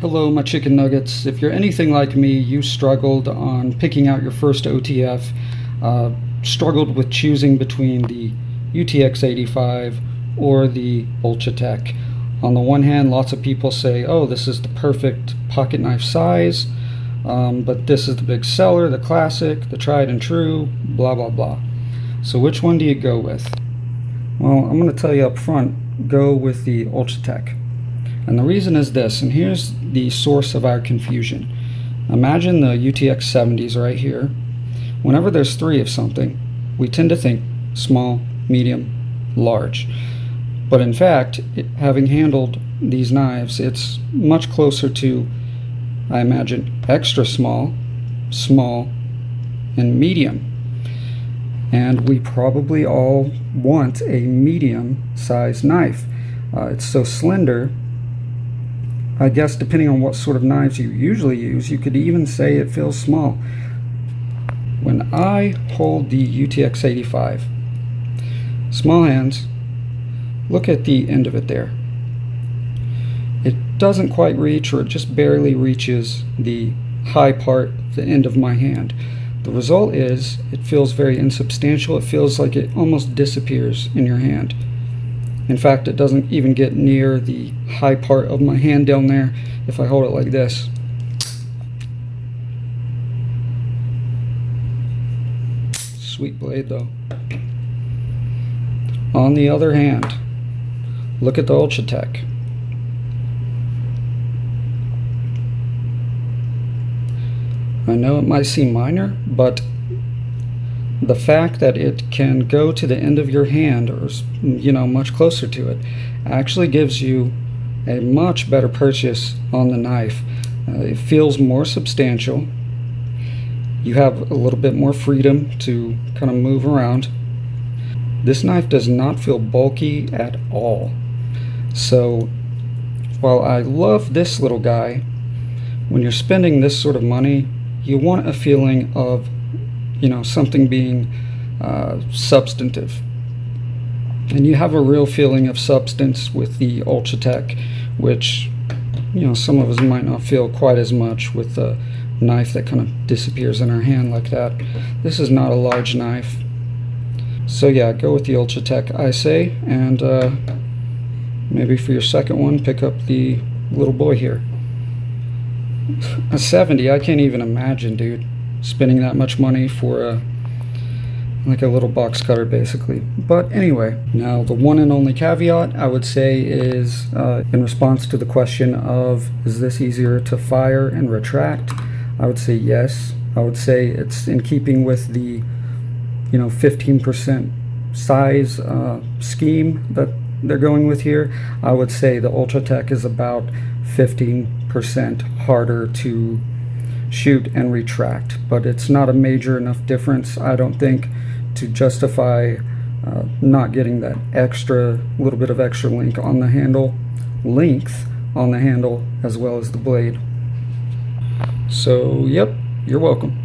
Hello, my chicken nuggets. If you're anything like me, you struggled on picking out your first OTF, struggled with choosing between the UTX-85 or the Ultratech. On the one hand, lots of people say, oh, this is the perfect pocket knife size, but this is the big seller, the classic, the tried and true, blah, blah, blah. So which one do you go with? Well, I'm going to tell you up front, go with the Ultratech. And the reason is this, and here's the source of our confusion. Imagine the UTX-70s right here. Whenever there's three of something, we tend to think small, medium, large. But in fact, having handled these knives, it's much closer to, I imagine, extra small, small, and medium. And we probably all want a medium-sized knife. It's so slender, I guess depending on what sort of knives you usually use, you could even say it feels small. When I hold the UTX-85, small hands, look at the end of it there. It doesn't quite reach, or it just barely reaches the high part, the end of my hand. The result is it feels very insubstantial. It feels like it almost disappears in your hand. In fact, it doesn't even get near the high part of my hand down there if I hold it like this. Sweet blade though. On the other hand, look at the Ultratech. I know it might seem minor, but the fact that it can go to the end of your hand, or much closer to it, actually gives you a much better purchase on the knife. It feels more substantial. You have a little bit more freedom to kind of move around. This knife does not feel bulky at all. So while I love this little guy, when you're spending this sort of money, you want a feeling of something being substantive. And you have a real feeling of substance with the Ultratech, which some of us might not feel quite as much with a knife that kind of disappears in our hand like that. This is not a large knife. So yeah, go with the Ultratech, I say, and maybe for your second one, pick up the little boy here. A 70, I can't even imagine, dude, spending that much money for like a little box cutter basically. But anyway, now the one and only caveat I would say is in response to the question of, is this easier to fire and retract? I would say yes. I would say it's in keeping with the 15% size scheme that they're going with here. I would say the Ultratech is about 15% harder to shoot and retract, but it's not a major enough difference, I don't think, to justify not getting that little bit of extra length on the handle, as well as the blade. So yep, you're welcome.